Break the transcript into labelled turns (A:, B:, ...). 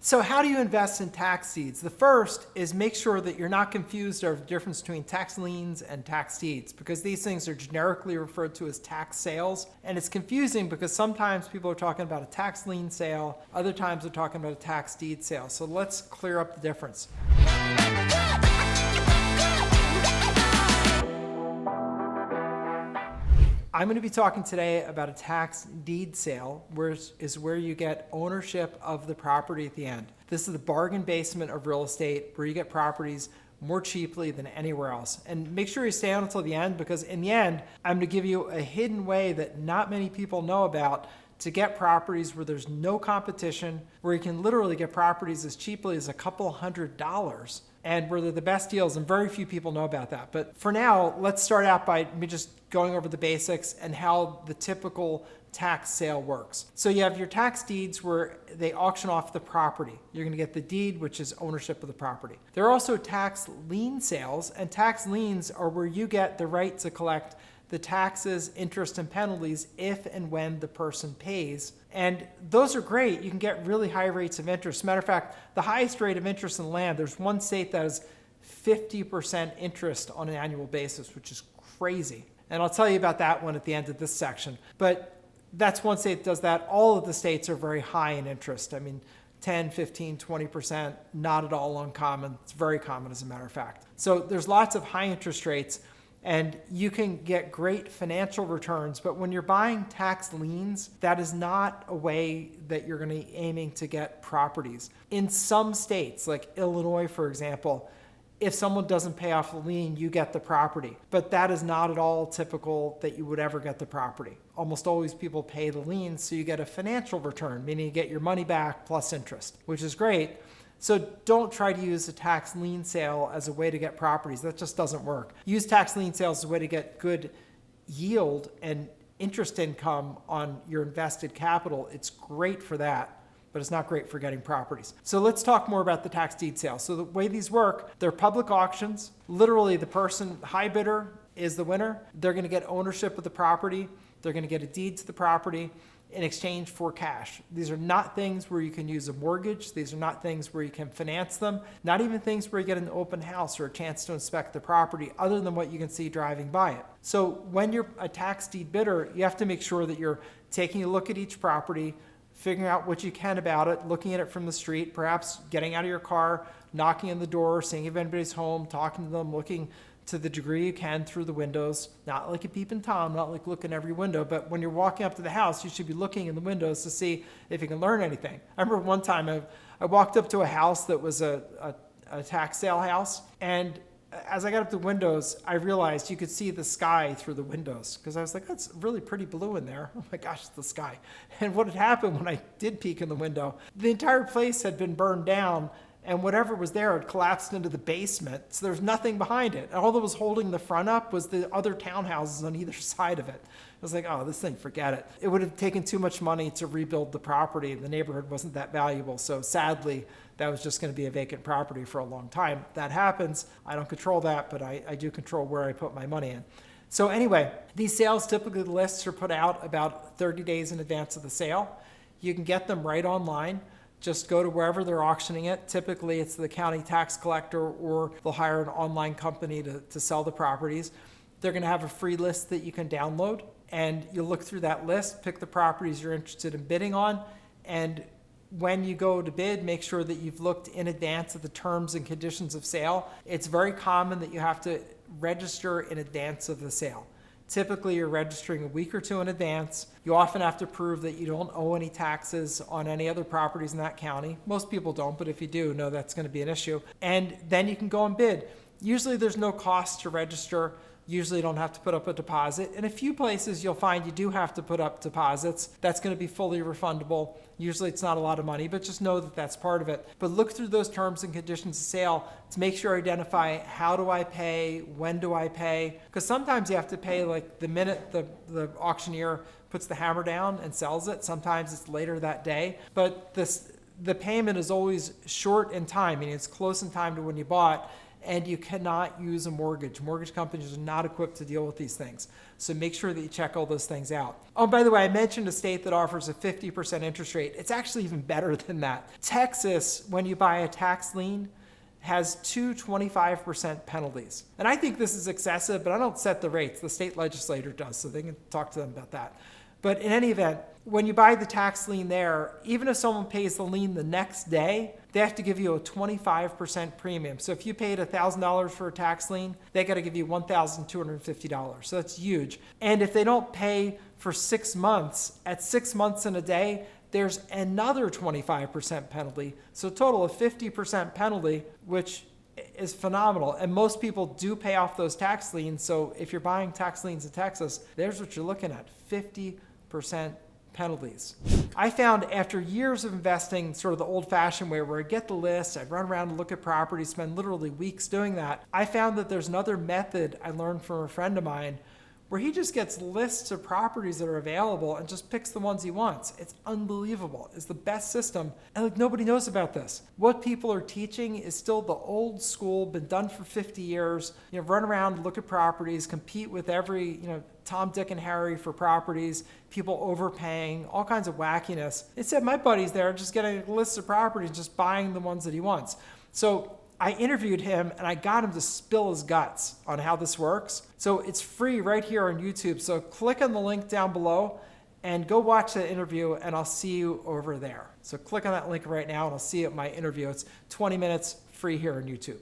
A: So how do you invest in tax deeds? The first is make sure that you're not confused over the difference between tax liens and tax deeds, because these things are generically referred to as tax sales. And it's confusing because sometimes people are talking about a tax lien sale, other times they're talking about a tax deed sale. So let's clear up the difference. I'm going to be talking today about a tax deed sale, which is where you get ownership of the property at the end. This is the bargain basement of real estate, where you get properties more cheaply than anywhere else. And make sure you stay on until the end, because in the end, I'm going to give you a hidden way that not many people know about to get properties where there's no competition, where you can literally get properties as cheaply as a couple $100s, and where they're the best deals, and very few people know about that. But for now, let's start out by me just going over the basics and how the typical tax sale works. So you have your tax deeds where they auction off the property. You're going to get the deed, which is ownership of the property. There are also tax lien sales, and tax liens are where you get the right to collect the taxes, interest, and penalties if and when the person pays. And those are great. You can get really high rates of interest. Matter of fact, the highest rate of interest in land, there's one state that has 50% interest on an annual basis, which is crazy. And I'll tell you about that one at the end of this section. But that's one state that does that. All of the states are very high in interest. I mean, 10, 15, 20%, not at all uncommon. It's very common, as a matter of fact. So there's lots of high interest rates, and you can get great financial returns. But when you're buying tax liens, that is not a way that you're going to be aiming to get properties. In some states, like Illinois, for example, if someone doesn't pay off the lien, you get the property. But that is not at all typical that you would ever get the property. Almost always people pay the lien, so you get a financial return, meaning you get your money back plus interest, which is great. So don't try to use a tax lien sale as a way to get properties. That just doesn't work. Use tax lien sales as a way to get good yield and interest income on your invested capital. It's great for that, but it's not great for getting properties. So let's talk more about the tax deed sale. So the way these work, they're public auctions. Literally, the person, high bidder, is the winner. They're going to get ownership of the property. They're going to get a deed to the property in exchange for cash. These are not things where you can use a mortgage. These are not things where you can finance them. Not even things where you get an open house or a chance to inspect the property, other than what you can see driving by it. So when you're a tax deed bidder, you have to make sure that you're taking a look at each property, figuring out what you can about it, looking at it from the street, perhaps getting out of your car, knocking on the door, seeing if anybody's home, talking to them, looking to the degree you can through the windows, not like a peeping Tom, not like looking every window, but when you're walking up to the house, you should be looking in the windows to see if you can learn anything. I remember one time I walked up to a house that was a tax sale house, and as I got up to the windows, I realized you could see the sky through the windows, because I was like, that's really pretty blue in there. Oh my gosh, it's the sky. And what had happened when I did peek in the window, the entire place had been burned down, and whatever was there had collapsed into the basement, so there's nothing behind it. And all that was holding the front up was the other townhouses on either side of it. I was like, oh, this thing, forget it. It would have taken too much money to rebuild the property. The neighborhood wasn't that valuable, so sadly, that was just going to be a vacant property for a long time. That happens. I don't control that, but I do control where I put my money in. So anyway, these sales, typically the lists are put out about 30 days in advance of the sale. You can get them right online. Just go to wherever they're auctioning it. Typically, it's the county tax collector, or they'll hire an online company to sell the properties. They're going to have a free list that you can download, and you'll look through that list, pick the properties you're interested in bidding on, and when you go to bid, make sure that you've looked in advance at the terms and conditions of sale. It's very common that you have to register in advance of the sale. Typically, you're registering a week or two in advance. You often have to prove that you don't owe any taxes on any other properties in that county. Most people don't, but if you do, know that's going to be an issue. And then you can go and bid. Usually there's no cost to register. Usually you don't have to put up a deposit. In a few places, you'll find you do have to put up deposits. That's going to be fully refundable. Usually it's not a lot of money, but just know that that's part of it. But look through those terms and conditions of sale to make sure you identify, how do I pay, when do I pay? Because sometimes you have to pay like the minute the auctioneer puts the hammer down and sells it. Sometimes it's later that day. But the payment is always short in time, meaning it's close in time to when you bought. and you cannot use a mortgage. Mortgage companies are not equipped to deal with these things. So make sure that you check all those things out. Oh, by the way, I mentioned a state that offers a 50% interest rate. It's actually even better than that. Texas, when you buy a tax lien, has two 25% penalties. And I think this is excessive, but I don't set the rates. The state legislature does, so they can talk to them about that. But in any event, when you buy the tax lien there, even if someone pays the lien the next day, they have to give you a 25% premium. So if you paid $1,000 for a tax lien, they got to give you $1,250. So that's huge. And if they don't pay for 6 months, at 6 months and a day, there's another 25% penalty. So a total of 50% penalty, which is phenomenal. And most people do pay off those tax liens. So if you're buying tax liens in Texas, there's what you're looking at, 50% penalties. I found after years of investing sort of the old-fashioned way where I get the list, I'd run around and look at properties, spend literally weeks doing that. I found that there's another method I learned from a friend of mine where he just gets lists of properties that are available and just picks the ones he wants. It's unbelievable. It's the best system. And like nobody knows about this. What people are teaching is still the old school, been done for 50 years. Run around, look at properties, compete with every, Tom, Dick, and Harry for properties, people overpaying, all kinds of wackiness. Instead, my buddy's there just getting a list of properties, just buying the ones that he wants. So I interviewed him and I got him to spill his guts on how this works. So it's free right here on YouTube. So click on the link down below and go watch the interview and I'll see you over there. So click on that link right now and I'll see you at my interview. It's 20 minutes free here on YouTube.